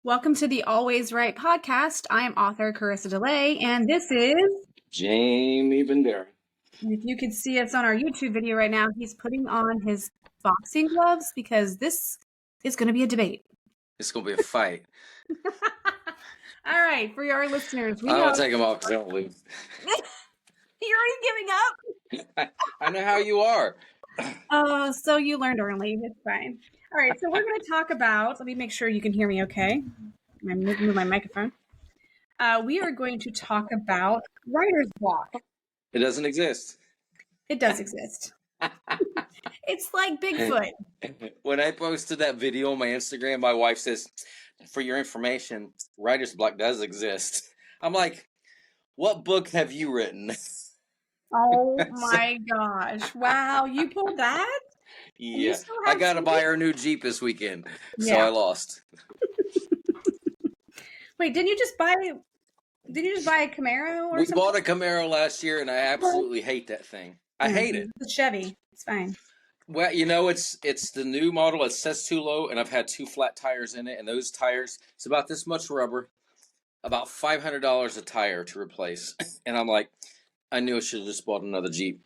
Welcome to the Always Right podcast. I am author Karisa Delay, and this is, Jaime Vendera. if you could see us on our YouTube video right now, he's putting on his boxing gloves because this is going to be a debate. It's going to be a fight. All right, for our listeners, I don't take them off because I don't lose. You're already giving up? I know how you are. Oh, so you learned early. It's fine. All right, so we're going to talk about, let me make sure you can hear me okay. I'm moving my microphone. We are going to talk about writer's block. It doesn't exist. It does exist. It's like Bigfoot. When I posted that video on my Instagram, my wife says, for your information, writer's block does exist. I'm like, what book have you written? Oh my gosh. Wow, you pulled that? Yeah, I got to buy her a new Jeep this weekend, so I lost. Wait, didn't you just buy a Camaro or something? We bought a Camaro last year, and I absolutely hate that thing. I hate it. It's a Chevy. It's fine. Well, you know, it's the new model. It sets too low, and I've had 2 flat tires in it, and those tires, it's about this much rubber, about $500 a tire to replace. And I'm like, I knew I should have just bought another Jeep.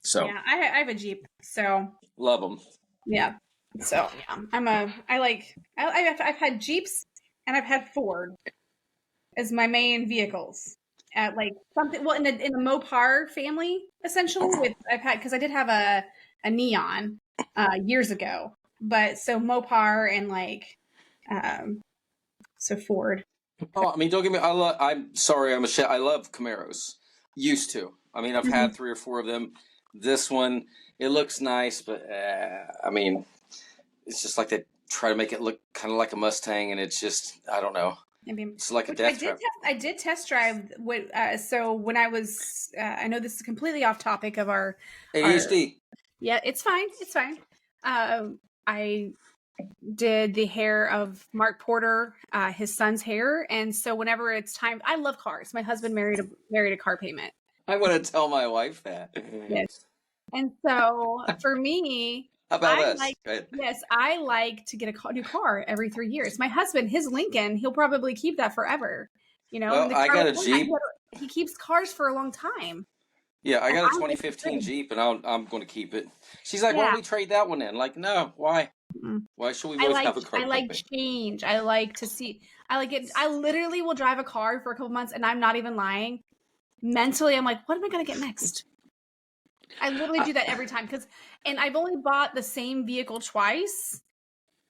So yeah, I have a Jeep, so love them. Yeah, so yeah, I've had Jeeps and I've had Ford as my main vehicles. At like something, well, in the Mopar family, essentially. Because I did have a Neon years ago, but so Mopar and so Ford. Oh, I mean, don't get me. I'm sorry. I love Camaros. Used to. I mean, I've had 3 or 4 of them. This one, it looks nice, but I mean, it's just like they try to make it look kind of like a Mustang, and it's just, I don't know. It's like a death trap. I did test drive. So when I was, I know this is completely off topic of our ADHD. Yeah, it's fine. It's fine. I did the hair of Mark Porter, his son's hair, and so whenever it's time, I love cars. My husband married a car payment. I want to tell my wife that. Yes, and so for me, how about us? I like to get a new car every 3 years. My husband, his Lincoln, he'll probably keep that forever. You know, well, I got a Jeep. He keeps cars for a long time. Yeah, I got a 2015 Jeep, and I'm going to keep it. She's like, why don't we trade that one in? Like, no, why? Why should we both have a car? I like change. I like to see. I like it. I literally will drive a car for a couple months, and I'm not even lying. Mentally, I'm like, what am I going to get next? I literally do that every time and I've only bought the same vehicle twice,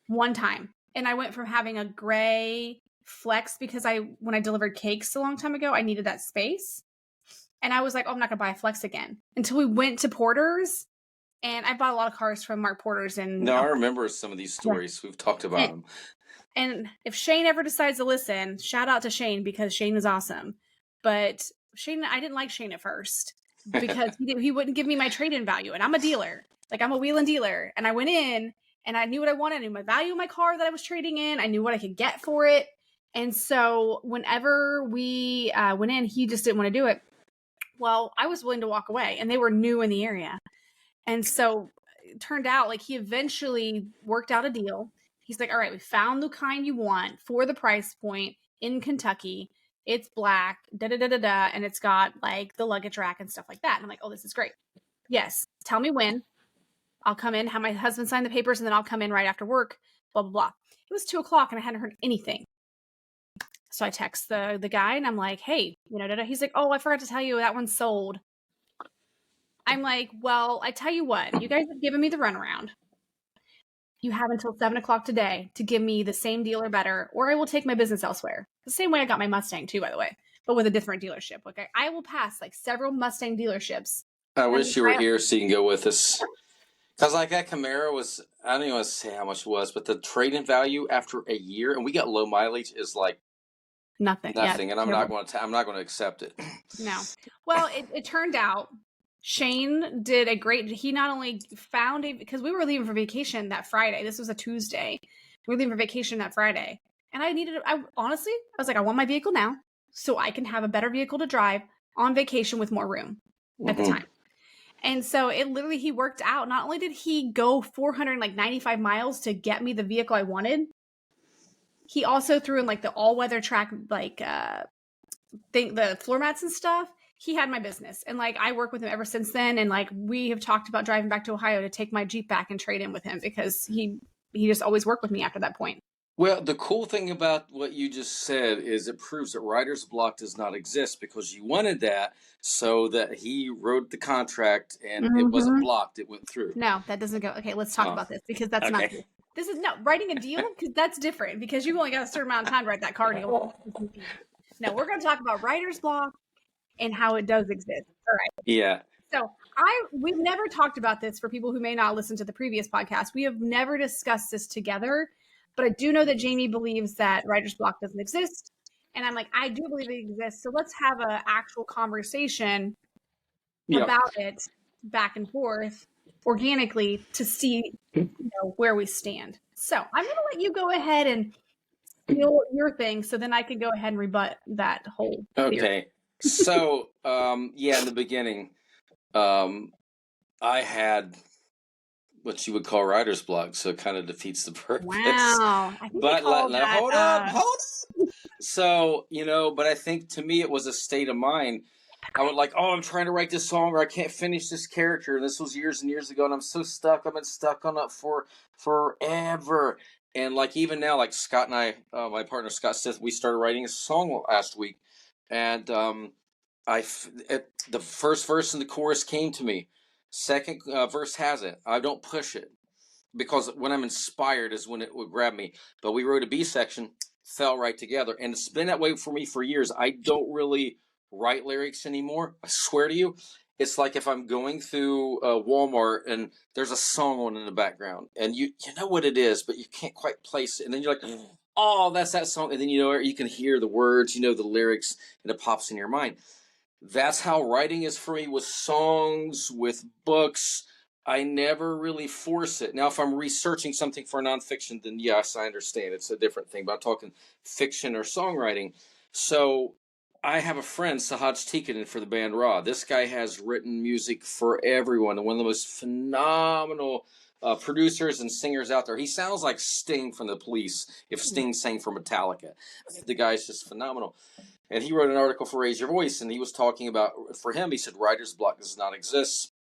one time. And I went from having a gray Flex because when I delivered cakes a long time ago, I needed that space. And I was like, oh, I'm not going to buy a Flex again until we went to Porter's. And I bought a lot of cars from Mark Porter's. No, I remember some of these stories. Yeah. We've talked about them. And if Shane ever decides to listen, shout out to Shane because Shane is awesome. But Shane, I didn't like Shane at first because he wouldn't give me my trade-in value. And I'm a dealer. Like, I'm a wheel and dealer. And I went in and I knew what I wanted. I knew my value of my car that I was trading in. I knew what I could get for it. And so whenever we went in, he just didn't want to do it. Well, I was willing to walk away, and they were new in the area. And so it turned out like he eventually worked out a deal. He's like, all right, we found the kind you want for the price point in Kentucky. It's black, and it's got like the luggage rack and stuff like that. And I'm like, oh, this is great. Yes. Tell me when. I'll come in, have my husband sign the papers, and then I'll come in right after work, blah, blah, blah. It was 2:00 and I hadn't heard anything. So I text the guy and I'm like, hey, he's like, oh, I forgot to tell you that one's sold. I'm like, well, I tell you what, you guys have given me the runaround. You have until 7:00 today to give me the same deal or better, or I will take my business elsewhere. The same way I got my Mustang too, by the way, but with a different dealership. Okay, I will pass like several Mustang dealerships. I wish you were here so you can go with us. Because like that Camaro was, I don't even want to say how much it was, but the trade-in value after a year, and we got low mileage, is like nothing. Yeah, and I'm not going to accept it. No. Well, it turned out Shane did he not only found because we were leaving for vacation that Friday. This was a Tuesday. We were leaving for vacation that Friday. And I was like, I want my vehicle now so I can have a better vehicle to drive on vacation with more room at the time. And so he worked out. Not only did he go 495 miles to get me the vehicle I wanted, he also threw in like the all-weather track, like the floor mats and stuff. He had my business, and like I work with him ever since then. And like we have talked about driving back to Ohio to take my Jeep back and trade in with him, because he just always worked with me after that point. Well, the cool thing about what you just said is it proves that writer's block does not exist, because you wanted that so that he wrote the contract and it wasn't blocked. It went through. No, that doesn't go. Okay, let's talk about this, because that's not cool. This is writing a deal, because that's different, because you've only got a certain amount of time to write that car deal. No, we're going to talk about writer's block and how it does exist. All right. Yeah. So we've never talked about this. For people who may not listen to the previous podcast, we have never discussed this together, but I do know that Jamie believes that writer's block doesn't exist. And I'm like, I do believe it exists. So let's have an actual conversation about it back and forth organically to see where we stand. So I'm going to let you go ahead and your thing, so then I can go ahead and rebut that whole theory. Okay. So, in the beginning, I had what you would call writer's block, so it kind of defeats the purpose. Wow. But hold up. So, but I think to me it was a state of mind. I would like, I'm trying to write this song, or I can't finish this character. And this was years and years ago, and I'm so stuck. I've been stuck on it for forever. And like even now, like Scott and I, my partner Scott Stith, we started writing a song last week, and the first verse and the chorus came to me. Second verse hasn't. I don't push it, because when I'm inspired is when it would grab me. But we wrote a B section, fell right together, and it's been that way for me for years. I don't really write lyrics anymore. I swear to you. It's like if I'm going through Walmart and there's a song on in the background, and you know what it is, but you can't quite place it. And then you're like, oh, that's that song. And then you can hear the words, the lyrics, and it pops in your mind. That's how writing is for me with songs, with books. I never really force it. Now, if I'm researching something for nonfiction, then yes, I understand. It's a different thing. But I'm talking fiction or songwriting. So I have a friend, Sahaj Tikkanen, for the band Raw. This guy has written music for everyone, and one of the most phenomenal producers and singers out there. He sounds like Sting from The Police if Sting sang for Metallica. The guy's just phenomenal. And he wrote an article for Raise Your Voice, and he was talking about, for him, he said, writer's block does not exist.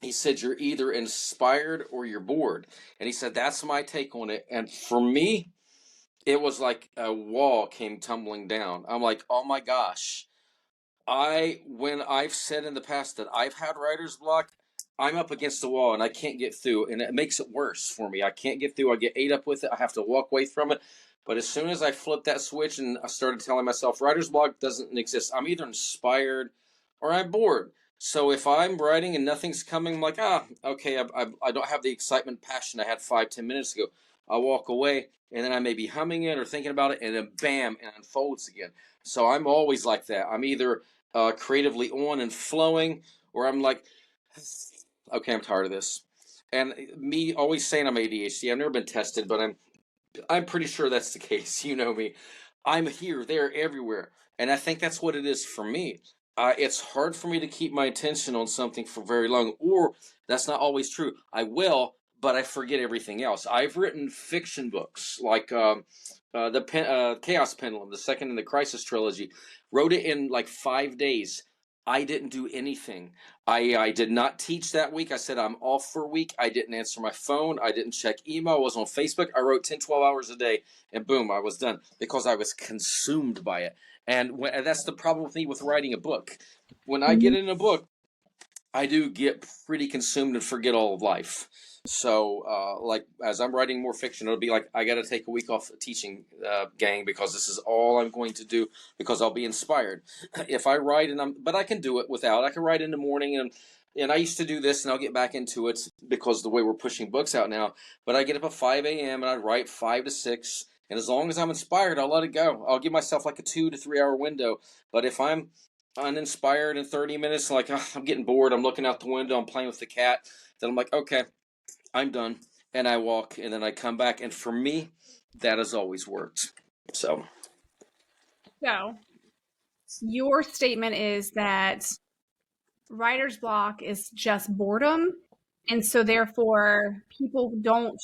He said, you're either inspired or you're bored. And he said, that's my take on it. And for me, it was like a wall came tumbling down. I'm like, oh my gosh. When I've said in the past that I've had writer's block, I'm up against the wall and I can't get through. And it makes it worse for me. I can't get through. I get ate up with it. I have to walk away from it. But as soon as I flipped that switch and I started telling myself writer's block doesn't exist, I'm either inspired or I'm bored. So if I'm writing and nothing's coming, I'm like, okay, I don't have the excitement, passion I had 5-10 minutes ago. I'll walk away, and then I may be humming it or thinking about it, and then bam, it unfolds again. So I'm always like that. I'm either creatively on and flowing, or I'm like, okay, I'm tired of this. And me always saying I'm ADHD. I've never been tested, but I'm pretty sure that's the case. You know me. I'm here, there, everywhere. And I think that's what it is for me. It's hard for me to keep my attention on something for very long, or that's not always true. I will, but I forget everything else. I've written fiction books like the Chaos Pendulum, the second in the Crisis trilogy. Wrote it in like 5 days. I didn't do anything. I did not teach that week. I said I'm off for a week. I didn't answer my phone. I didn't check email. I was on Facebook. I wrote 10, 12 hours a day, and boom, I was done because I was consumed by it. And that's the problem with me with writing a book. When I get in a book, I do get pretty consumed and forget all of life. So, like, as I'm writing more fiction, it'll be like, I got to take a week off teaching, gang, because this is all I'm going to do, because I'll be inspired. If I write, but I can do it without. I can write in the morning, and I used to do this, and I'll get back into it because the way we're pushing books out now. But I get up at 5 a.m., and I write 5 to 6, and as long as I'm inspired, I'll let it go. I'll give myself like a 2 to 3 hour window. But if I'm uninspired in 30 minutes, like, I'm getting bored, I'm looking out the window, I'm playing with the cat, then I'm like, okay, I'm done, and I walk, and then I come back, and for me, that has always worked. So your statement is that writer's block is just boredom, and so therefore people don't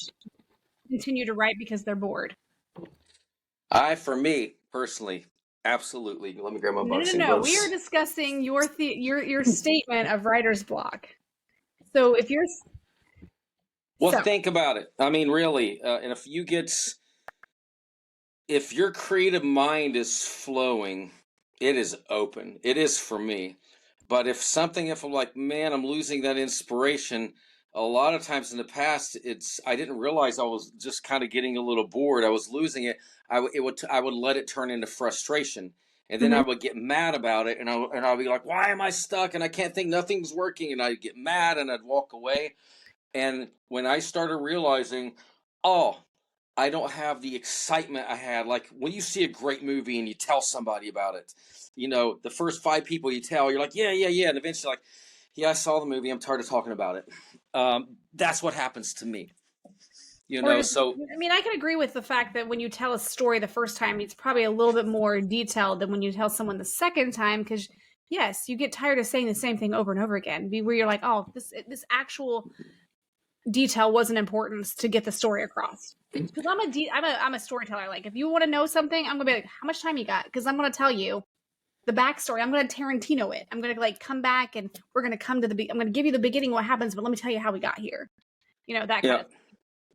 continue to write because they're bored. For me personally, absolutely. Let me grab my No, no, boxing no. We are gloves. discussing your statement of writer's block. So if you're Well, so think about it. I mean, really, and if your creative mind is flowing, it is open. It is for me. But if I'm like, man, I'm losing that inspiration, a lot of times in the past, I didn't realize I was just kind of getting a little bored. I was losing it. I would let it turn into frustration, and then I Mhm. would get mad about it, and I'd be like, why am I stuck? And I can't think, nothing's working, and I'd get mad, and I'd walk away. And when I started realizing, oh, I don't have the excitement I had. Like when you see a great movie and you tell somebody about it, the first five people you tell, you're like, yeah, yeah, yeah. And eventually, like, yeah, I saw the movie. I'm tired of talking about it. That's what happens to me, Or So I mean, I can agree with the fact that when you tell a story the first time, it's probably a little bit more detailed than when you tell someone the second time, because yes, you get tired of saying the same thing over and over again. Where you're like, oh, this actual detail wasn't important to get the story across. Because I'm a storyteller. Like, if you want to know something, I'm gonna be like, how much time you got? Because I'm gonna tell you the backstory. I'm gonna Tarantino it. I'm gonna like come back and we're gonna come to I'm gonna give you the beginning, what happens, but let me tell you how we got here. That kind yeah, of thing.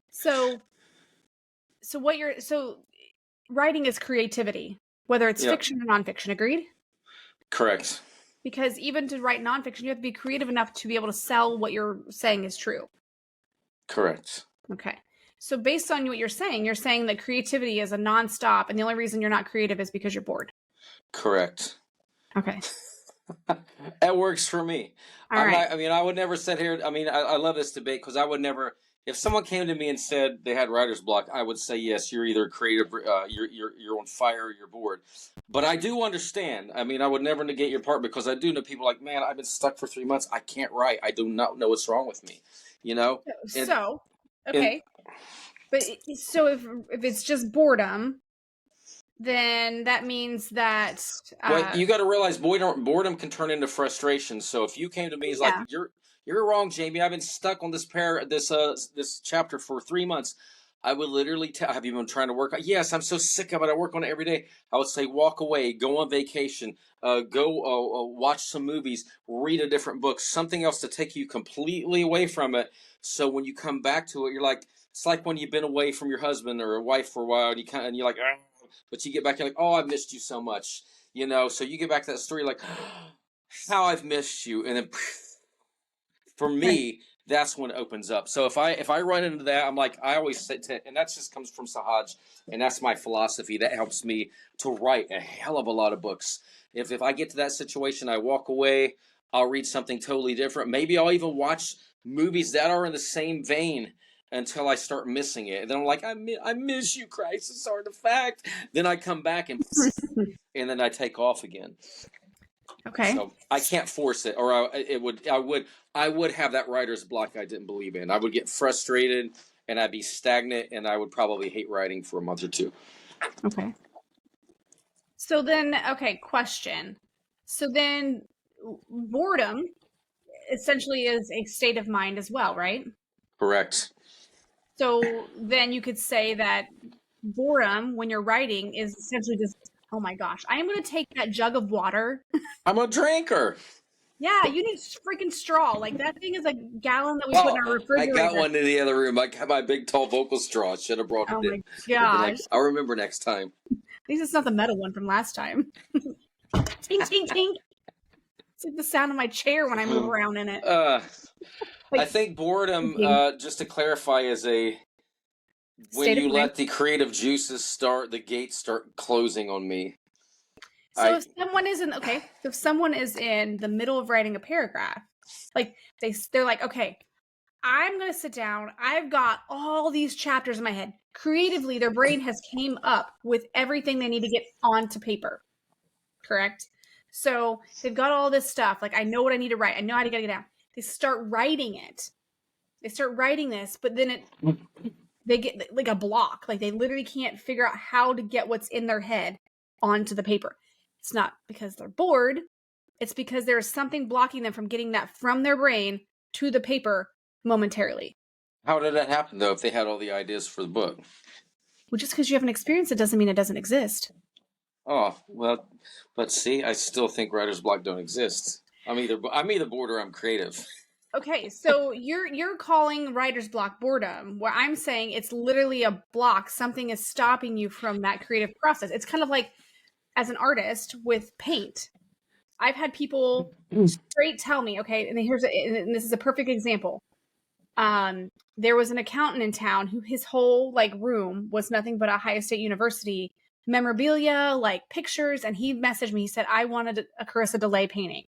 So writing is creativity, whether it's yeah, fiction or nonfiction. Agreed? correct, Because even to write nonfiction, you have to be creative enough to be able to sell what you're saying is true. correct, Okay. So based on what you're saying that creativity is a nonstop, and the only reason you're not creative is because you're bored. correct. Okay. That works for me. All I'm right. not. I mean, I would never sit here. I mean, I love this debate because I would never. If someone came to me and said they had writer's block, I would say yes. You're either creative, you're on fire, or you're bored. But I do understand. I mean, I would never negate your part because I do know people like, man, I've been stuck for 3 months. I can't write. I do not know what's wrong with me. You know, and So, and okay. But so if it's just boredom, then that means that well, you got to realize boredom can turn into frustration. So if you came to me, it's like yeah. you're wrong, Jamie. I've been stuck on this chapter for 3 months. I would literally tell. Have you been trying to work? Yes, I'm so sick of it. I work on it every day. I would say walk away, go on vacation, go watch some movies, read a different book, something else to take you completely away from it. So when you come back to it, you're like, it's like when you've been away from your husband or a wife for a while, and you're like, but you get back, you're like, oh, I've missed you so much. So you get back to that story like, how I've missed you. And then for Right. me, that's when it opens up. So if I run into that, I'm like, I always say, and that just comes from Sahaj, and that's my philosophy. That helps me to write a hell of a lot of books. If I get to that situation, I walk away, I'll read something totally different. Maybe I'll even watch movies that are in the same vein until I start missing it. And then I'm like, I miss you, Crisis Artifact. Then I come back and then I take off again. Okay. So I can't force it, or I would have that writer's block I didn't believe in. I would get frustrated and I'd be stagnant, and I would probably hate writing for a month or two. Okay. So then, okay, question. So then boredom essentially is a state of mind as well, right? Correct. So then you could say that boredom when you're writing is essentially just, oh my gosh, I am going to take that jug of water. I'm a drinker. Yeah, you need freaking straw. Like that thing is a gallon that we put in Oh, our I got refrigerator. one in the other room. I got my big tall vocal straw. I should have brought Oh it my in. I've been like, gosh. I'll remember next time. At least it's not the metal one from last time. Tink, tink, tink. It's like the sound of my chair when I move around in it. I Like think boredom, thinking, just to clarify, is when state of you mind. let the creative juices the gates start closing on me. So I if someone is in the middle of writing a paragraph, like they're like, okay, I'm going to sit down. I've got all these chapters in my head. Creatively, their brain has came up with everything they need to get onto paper. Correct? So they've got all this stuff. Like, I know what I need to write. I know how to get it down. They start writing it. They start writing this, but then they get like a block. Like they literally can't figure out how to get what's in their head onto the paper. It's not because they're bored. It's because there is something blocking them from getting that from their brain to the paper momentarily. How did that happen though? If they had all the ideas for the book, Well, just because you haven't experienced it doesn't mean it doesn't exist. Oh, well, but see, I still think writer's block don't exist. I'm either bored or I'm creative. Okay, so you're calling writer's block boredom, where I'm saying it's literally a block. Something is stopping you from that creative process. It's kind of like as an artist with paint. I've had people straight tell me, okay, and this is a perfect example. There was an accountant in town who his whole like room was nothing but Ohio State University memorabilia, like pictures, and he messaged me. He said, I wanted a Karisa delay painting.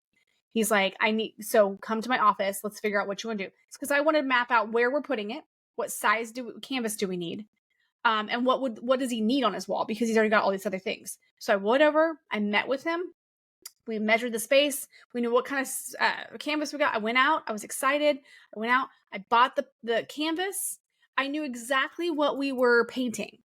He's like, so come to my office. Let's figure out what you want to do. It's because I want to map out where we're putting it, what size canvas do we need, and what does he need on his wall, because he's already got all these other things. So I went over, I met with him. We measured the space. We knew what kind of canvas we got. I went out. I was excited. I went out. I bought the canvas. I knew exactly what we were painting.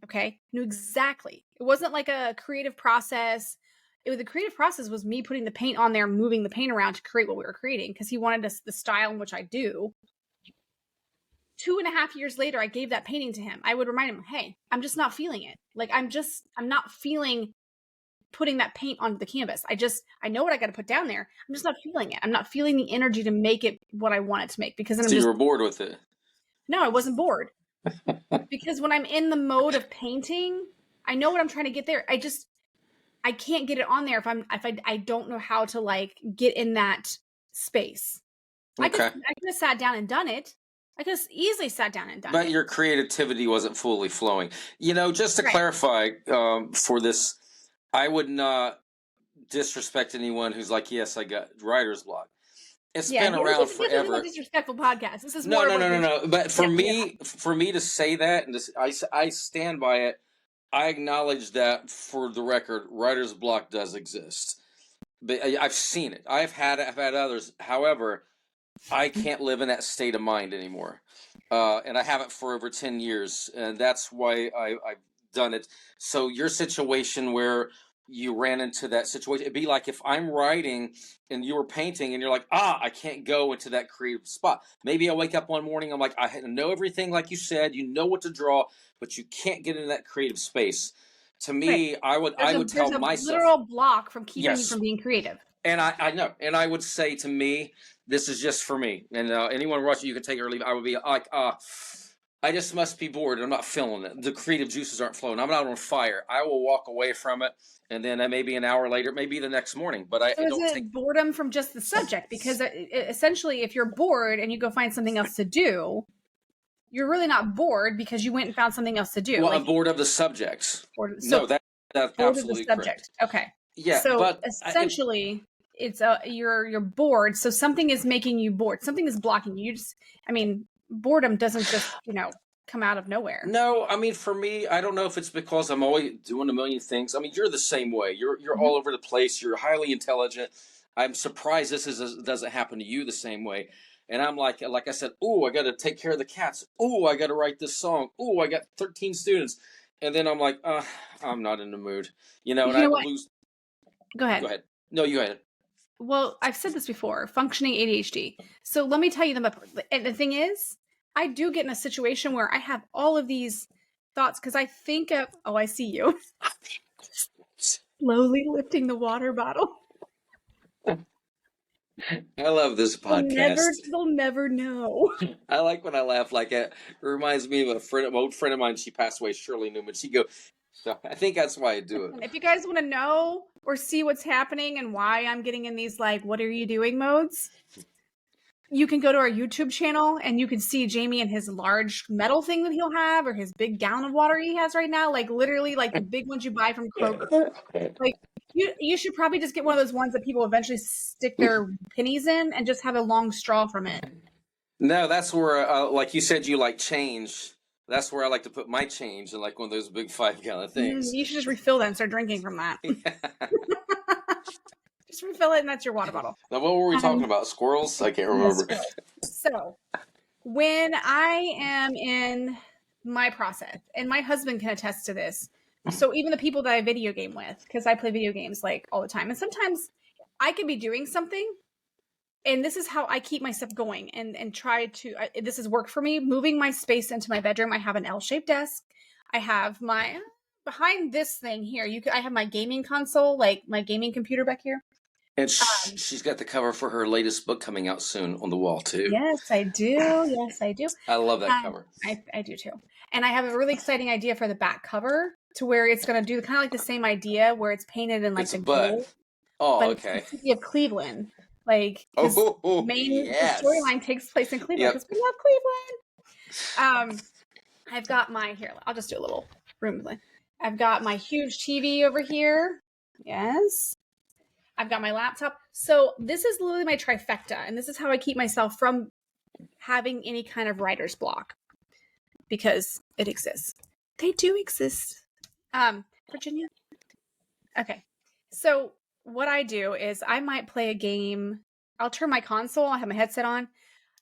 Okay, knew exactly. It wasn't like a creative process. The creative process was me putting the paint on there, moving the paint around to create what we were creating, because he wanted the style in which I do. 2.5 years later, I gave that painting to him. I would remind him, hey, I'm just not feeling it. Like, I'm not feeling putting that paint onto the canvas. I know what I got to put down there. I'm just not feeling it. I'm not feeling the energy to make it what I want it to make, because then you were bored with it. No, I wasn't bored. Because when I'm in the mode of painting, I know what I'm trying to get there. I can't get it on there if I don't know how to like get in that space. Okay. I could have sat down and done it. I could have easily sat down and done it. But your creativity wasn't fully flowing. Just to clarify for this, I would not disrespect anyone who's like, yes, I got writer's block. It's been around forever. This is a disrespectful podcast. This is no. But for me to say that, and I stand by it. I acknowledge that, for the record, writer's block does exist. But I've seen it. I've had others. However, I can't live in that state of mind anymore. And I haven't for over 10 years. And that's why I've done it. So your situation where you ran into that situation, it'd be like if I'm writing and you were painting and you're like, I can't go into that creative spot. Maybe I wake up one morning, I'm like, I know everything like you said, you know what to draw, but you can't get into that creative space. To me, I would tell myself, there's a literal block from keeping you from being creative. And I know, and I would say to me, this is just for me. And anyone watching, you can take it or leave it. I would be like, I just must be bored. I'm not feeling it. The creative juices aren't flowing. I'm not on fire. I will walk away from it, and then maybe an hour later, maybe the next morning. But I don't think boredom from just the subject, because essentially, if you're bored and you go find something else to do, you're really not bored because you went and found something else to do. Well, I'm bored of the subjects. No, that's absolutely correct. Okay. Yeah. So but essentially, it's you're bored. So something is making you bored. Something is blocking you. Boredom doesn't just, come out of nowhere. No, for me, I don't know if it's because I'm always doing a million things. You're the same way. You're all over the place. You're highly intelligent. I'm surprised doesn't happen to you the same way. And I'm like I said, I got to take care of the cats. I got to write this song. I got 13 students. And then I'm like, I'm not in the mood. And I lose. Go ahead. Go ahead. No, you go ahead. Well, I've said this before, functioning ADHD. So let me tell you the thing is, I do get in a situation where I have all of these thoughts because I think of, I see you. Slowly lifting the water bottle. I love this podcast. They'll never know. I like when I laugh like it. It reminds me of an old friend of mine. She passed away, Shirley Newman. She go, so I think that's why I do it. If you guys want to know or see what's happening and why I'm getting in these, what are you doing modes, you can go to our YouTube channel and you can see Jaime and his large metal thing that he'll have, or his big gallon of water he has right now, literally the big ones you buy from Kroger. You should probably just get one of those ones that people eventually stick their pennies in and just have a long straw from it. No, that's where, like you said, you like change. That's where I like to put my change in one of those big 5-gallon things. You should just refill that and start drinking from that. Just refill it and that's your water bottle. Now, what were we talking about? Squirrels? I can't remember. So, when I am in my process, and my husband can attest to this, so even the people that I video game with, because I play video games all the time, and sometimes I can be doing something, and this is how I keep myself going and try to, this has worked for me, moving my space into my bedroom. I have an L-shaped desk. I have my behind this thing here. I have my gaming console, like my gaming computer back here. And she's got the cover for her latest book coming out soon on the wall too. Yes, I do. Yes, I do. I love that cover. I do too. And I have a really exciting idea for the back cover to where it's going to do kind of like the same idea where it's painted in like It's the a bud. gold. Oh, but okay. It's the city of Cleveland. Like, the storyline takes place in Cleveland because we love Cleveland. I've got I'll just do a little room. I've got my huge TV over here. Yes. I've got my laptop. So this is literally my trifecta, and this is how I keep myself from having any kind of writer's block, because it exists. They do exist. Virginia? Okay. So what I do is I might play a game. I'll turn my console. I have my headset on.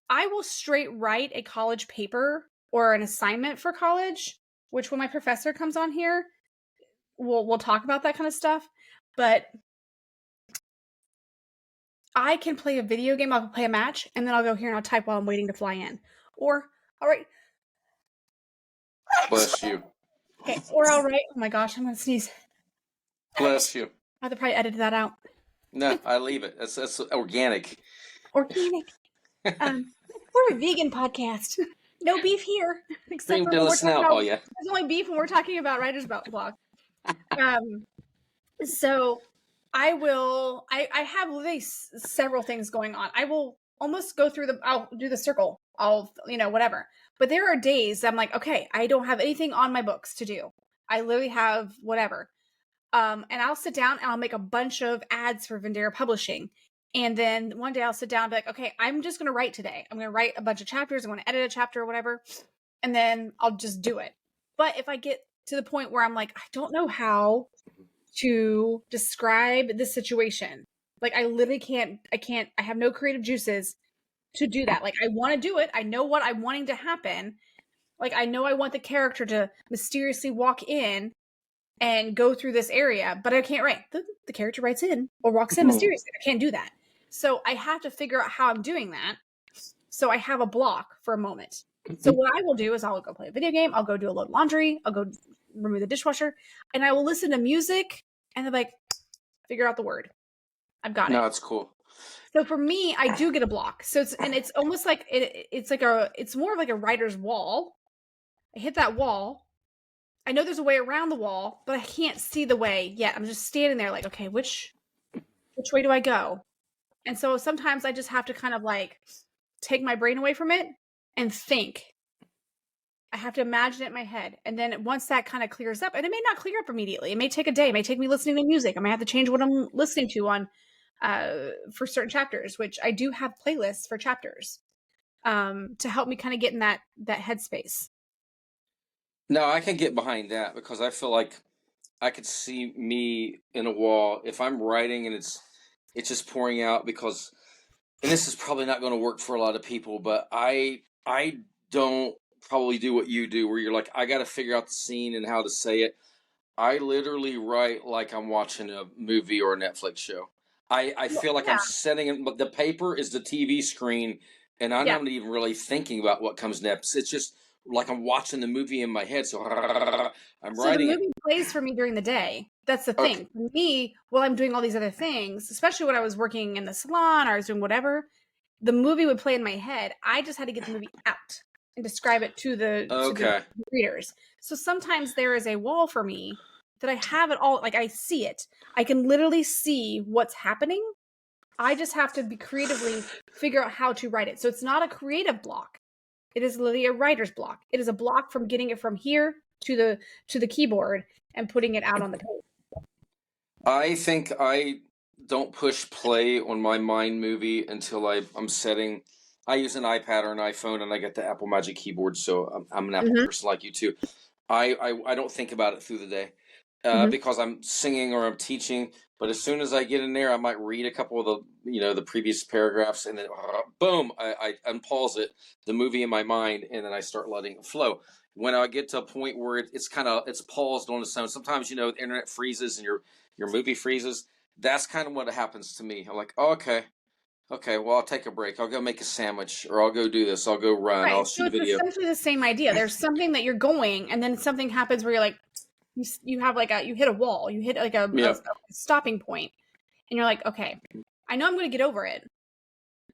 I will straight write a college paper or an assignment for college, which when my professor comes on here, we'll talk about that kind of stuff. But I can play a video game. I'll play a match, and then I'll go here and I'll type while I'm waiting to fly in. Or, all right. Bless you. Okay. Or I'll write. Oh my gosh, I'm gonna sneeze. Bless you. I have to probably edit that out. No, I leave it. That's organic. Organic. We're a vegan podcast. No beef here, except for when we're talking about, there's only beef when we're talking about writer's block. So I have literally several things going on. I will almost go through I'll do the circle. I'll, whatever. But there are days I'm like, okay, I don't have anything on my books to do. I literally have whatever. And I'll sit down and I'll make a bunch of ads for Vendera Publishing. And then one day I'll sit down and be like, okay, I'm just going to write today. I'm going to write a bunch of chapters. I'm going to edit a chapter or whatever. And then I'll just do it. But if I get to the point where I'm like, I don't know how to describe this situation. Like, I literally I have no creative juices to do that. Like, I want to do it. I know what I'm wanting to happen. Like, I know I want the character to mysteriously walk in and go through this area, but I can't write. The character writes in or walks in mysteriously. I can't do that. So I have to figure out how I'm doing that. So I have a block for a moment. So what I will do is I'll go play a video game. I'll go do a load of laundry. I'll go remove the dishwasher, and I will listen to music and then like figure out the word. I've got it. No, it's cool. So for me, I do get a block. So it's almost like it's more of like a writer's wall. I hit that wall. I know there's a way around the wall, but I can't see the way yet. I'm just standing there like, okay, which way do I go? And so sometimes I just have to kind of like take my brain away from it and think. I have to imagine it in my head. And then once that kind of clears up, and it may not clear up immediately. It may take a day. It may take me listening to music. I may have to change what I'm listening to on for certain chapters, which I do have playlists for chapters to help me kind of get in that headspace. No, I can get behind that because I feel like I could see me in a wall if I'm writing and it's just pouring out because, and this is probably not going to work for a lot of people, but I don't probably do what you do where you're like, I got to figure out the scene and how to say it. I literally write like I'm watching a movie or a Netflix show. I feel like I'm setting, but the paper is the TV screen and I'm not even really thinking about what comes next. It's just like I'm watching the movie in my head. So I'm writing. So the movie plays for me during the day. That's the thing. Okay. For me, while I'm doing all these other things, especially when I was working in the salon or I was doing whatever, the movie would play in my head. I just had to get the movie out and describe it to the readers. So sometimes there is a wall for me that I have it all. Like I see it. I can literally see what's happening. I just have to be creatively figure out how to write it. So it's not a creative block. It is literally a writer's block. It is a block from getting it from here to the keyboard and putting it out on the page. I think I don't push play on my Mind movie until I'm setting. I use an iPad or an iPhone, and I get the Apple Magic Keyboard, so I'm an Apple person like you too. I don't think about it through the day because I'm singing or I'm teaching. But as soon as I get in there, I might read a couple of the previous paragraphs, and then boom, I unpause it, the movie in my mind, and then I start letting it flow. When I get to a point where it's paused on its own, sometimes the internet freezes and your movie freezes. That's kind of what happens to me. I'm like, oh, okay, Okay, well, I'll take a break. I'll go make a sandwich, or I'll go do this. I'll go run. Right. I'll So shoot a it's video. essentially the same idea. There's something that you're going, and then something happens where you're like, you have like you hit a wall, you hit like a stopping point, and you're like, okay, I know I'm going to get over it,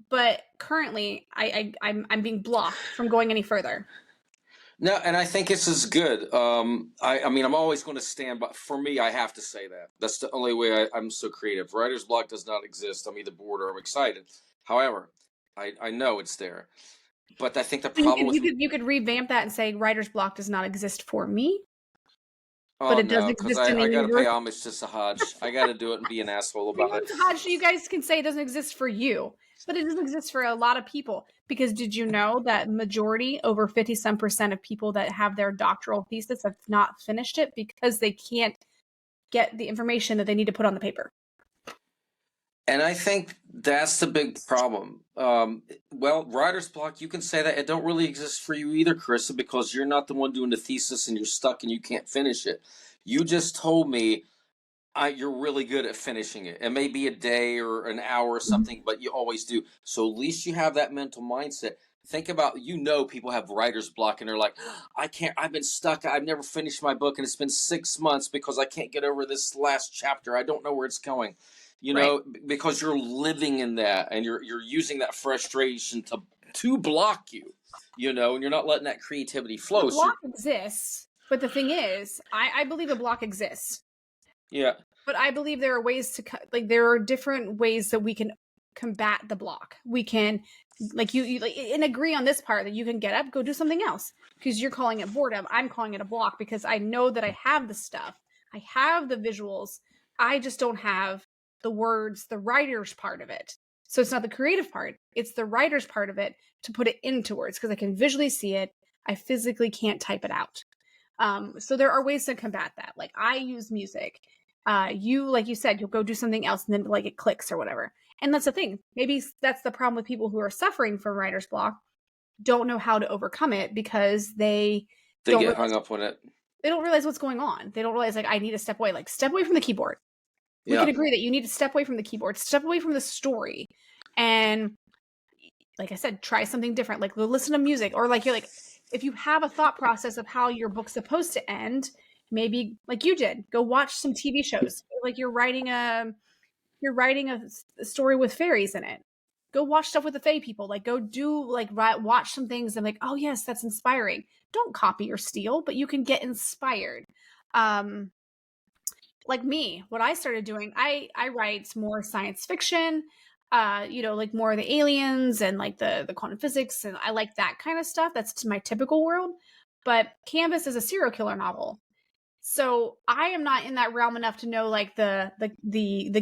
but currently I'm being blocked from going any further. No, and I think this is good. I mean, I'm always going to stand by. For me, I have to say that. That's the only way I'm so creative. Writer's block does not exist. I'm either bored or I'm excited. However, I know it's there. But I think the problem You could revamp that and say writer's block does not exist for me, but Oh it does no, because exist in the I got to pay universe. homage to Sahaj. I got to do it and be an asshole about it. Hajj, you guys can say it doesn't exist for you, but it doesn't exist for a lot of people. Because did you know that majority, over 50% of people that have their doctoral thesis have not finished it because they can't get the information that they need to put on the paper? And I think that's the big problem. Well, writer's block, you can say that it don't really exist for you either, Karisa, because you're not the one doing the thesis and you're stuck and you can't finish it. You just told me you're really good at finishing it. It may be a day or an hour or something, but you always do. So at least you have that mental mindset. Think about, people have writer's block and they're like, I can't, I've been stuck. I've never finished my book and it's been 6 months because I can't get over this last chapter. I don't know where it's going. Because you're living in that and you're using that frustration to block you, and you're not letting that creativity flow. The block exists, but the thing is, I believe a block exists. Yeah. But I believe there are ways there are different ways that we can combat the block. We can, and agree on this part that you can get up, go do something else. Because you're calling it boredom. I'm calling it a block because I know that I have the stuff. I have the visuals. I just don't have the words, the writer's part of it. So it's not the creative part. It's the writer's part of it to put it into words because I can visually see it. I physically can't type it out. So there are ways to combat that. Like I use music. You, like you said, you'll go do something else and then like it clicks or whatever. And that's the thing. Maybe that's the problem with people who are suffering from writer's block, don't know how to overcome it because they get hung up on it. They don't realize what's going on. They don't realize, like, I need to step away. Like, step away from the keyboard. We can agree that you need to step away from the keyboard, step away from the story. And like I said, try something different. Like, listen to music. Or like, you're like, if you have a thought process of how your book's supposed to end, maybe like you did, go watch some TV shows. Like you're writing a story with fairies in it. Go watch stuff with the fae people. Like go do watch some things and like, oh yes, that's inspiring. Don't copy or steal, but you can get inspired. Like me, what I started doing, I write more science fiction, like more of the aliens and like the quantum physics, and I like that kind of stuff. That's my typical world. But Canvas is a serial killer novel. So I am not in that realm enough to know like the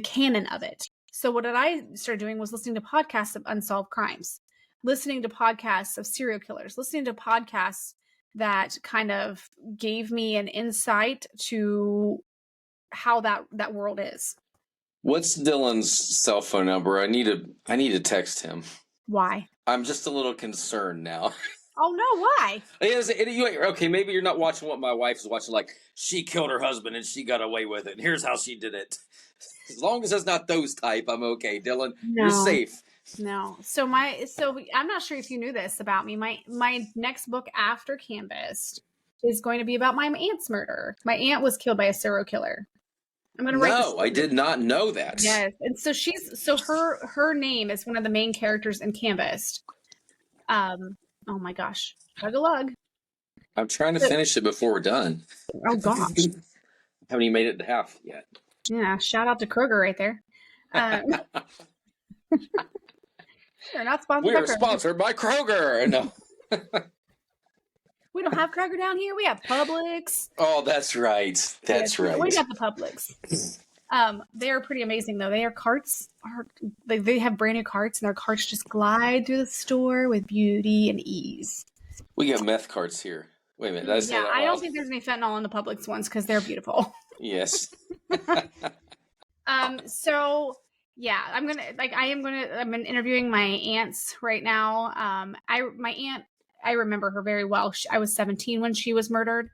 canon of it. So what I started doing was listening to podcasts of unsolved crimes, listening to podcasts of serial killers, listening to podcasts that kind of gave me an insight to how that world is. What's Dylan's cell phone number? I need to text him. Why? I'm just a little concerned now. Oh no, why? Okay, maybe you're not watching what my wife is watching, like, she killed her husband and she got away with it, and here's how she did it. As long as it's not those type, I'm okay, Dylan. No. You're safe. No. So I'm not sure if you knew this about me. My next book after Canvas is going to be about my aunt's murder. My aunt was killed by a serial killer. I'm going to write. No, I did not know that. Yes, and so her name is one of the main characters in Canvas. Oh my gosh, chug-a-lug. I'm trying to finish it before we're done. Oh gosh, haven't even made it to half yet. Yeah, shout out to Kroger right there. We're not sponsored. We are sponsored by Kroger. No. We don't have Kroger down here. We have Publix. Oh, that's right. That's right. We got the Publix. They are pretty amazing though. Their carts they have brand new carts, and their carts just glide through the store with beauty and ease. We get meth carts here. Wait a minute. I don't think there's any fentanyl in the Publix ones because they're beautiful. Yes. So yeah, I'm interviewing my aunts right now. My aunt, I remember her very well. I was 17 when she was murdered.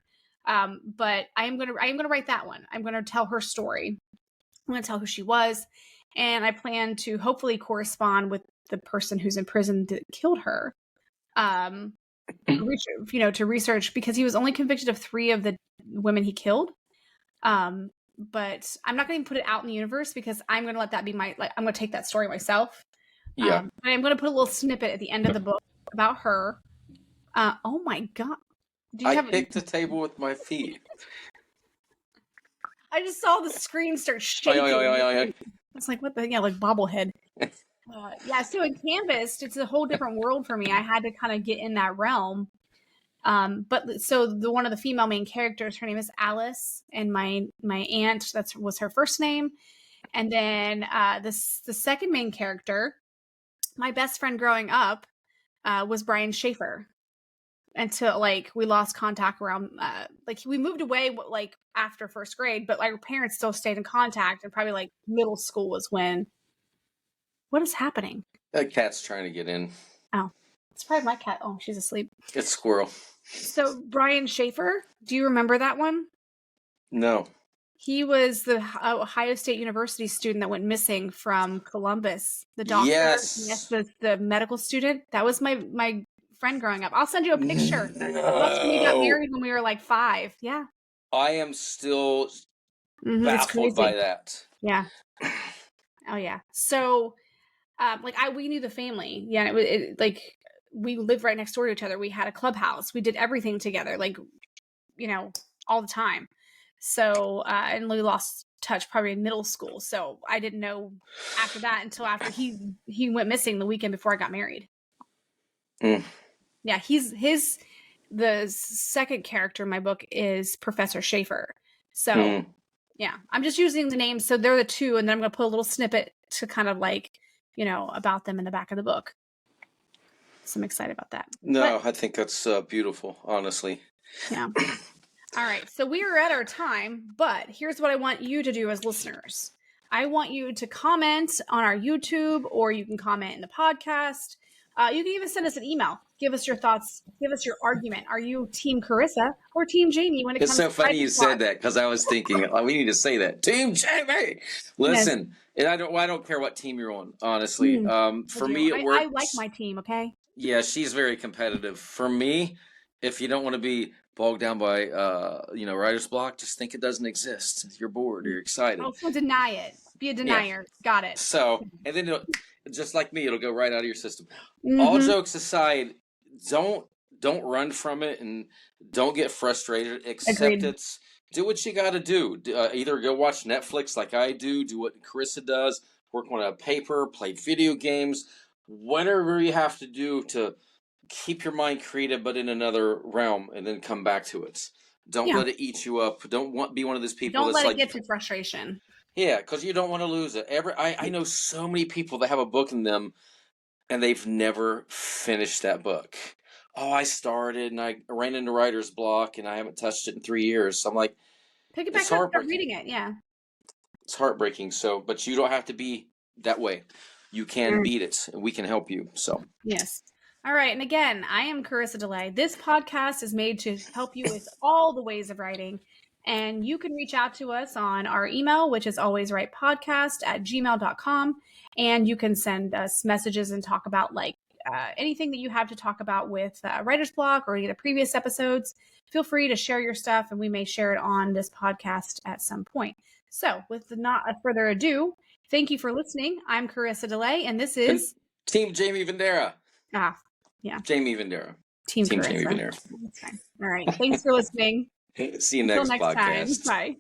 But I am going to write that one. I'm going to tell her story. I'm going to tell who she was. and I plan to hopefully correspond with the person who's in prison that killed her. To research, because he was only convicted of 3 of the women he killed. But I'm not going to put it out in the universe because I'm going to let that be I'm going to take that story myself. Yeah. But I'm going to put a little snippet at the end of the book about her. Oh my God. I kicked the table with my feet. I just saw the screen start shaking. I was like, what the, like bobblehead. So in Canvas, it's a whole different world for me. I had to kind of get in that realm. But so one of the female main characters, her name is Alice, and my aunt, was her first name. And then the second main character, my best friend growing up, was Brian Schaefer. Until we lost contact around we moved away after first grade, but our parents still stayed in contact, and probably middle school was when. What is happening? That cat's trying to get in. Oh, it's probably my cat. Oh, she's asleep. It's squirrel. So Brian Schaefer, do you remember that one? No. He was the Ohio State University student that went missing from Columbus. The doctor, yes, the medical student. That was my friend growing up. I'll send you a picture. No. That's when we got married when we were 5. Yeah. I am still baffled by that. Yeah. Oh yeah. So, we knew the family. Yeah. We lived right next door to each other. We had a clubhouse. We did everything together, all the time. So, and we lost touch probably in middle school. So I didn't know after that until after he went missing the weekend before I got married. Mm. Yeah. The second character in my book is Professor Schaefer. So yeah, I'm just using the names. So they're the 2. And then I'm going to put a little snippet to kind of about them in the back of the book. So I'm excited about that. I think that's beautiful, honestly. Yeah. All right. So we are at our time, but here's what I want you to do as listeners. I want you to comment on our YouTube, or you can comment in the podcast. You can even send us an email. Give us your thoughts. Give us your argument. Are you Team Karisa or Team Jamie when it comes to It's so funny you said that, because I was thinking, we need to say that. Team Jamie! Listen, and I don't care what team you're on, honestly. For me, it works. I like my team, okay? Yeah, she's very competitive. For me, if you don't want to be bogged down by writer's block, just think it doesn't exist. You're bored, you're excited. Oh, so deny it. Be a denier. Yeah. Got it. So, and then just like me, it'll go right out of your system. Mm-hmm. All jokes aside, don't run from it, and don't get frustrated. Accept it. Do what you got to do. Either go watch Netflix like I do what Karisa does, work on a paper, play video games, whatever you have to do to keep your mind creative, but in another realm, and then come back to it. Don't let it eat you up. Don't be one of those people don't let it get to frustration. Yeah, because you don't want to lose it. I know so many people that have a book in them, and they've never finished that book. Oh, I started, and I ran into writer's block, and I haven't touched it in 3 years. So I'm like, pick it back up, start reading it. Yeah. It's heartbreaking. So, but you don't have to be that way. You can beat it, and we can help you. So. Yes. All right. And again, I am Karisa DeLay. This podcast is made to help you with all the ways of writing. And you can reach out to us on our email, which is allwayswritepodcast@gmail.com. And you can send us messages and talk about anything that you have to talk about with writer's block or any of the previous episodes. Feel free to share your stuff, and we may share it on this podcast at some point. So with not further ado, thank you for listening. I'm Karisa DeLay, and this is Team Jamie Vendera. Yeah. Jamie Vendera. Team Jamie Vendera. That's fine. All right. Thanks for listening. See you next podcast. Time. Bye.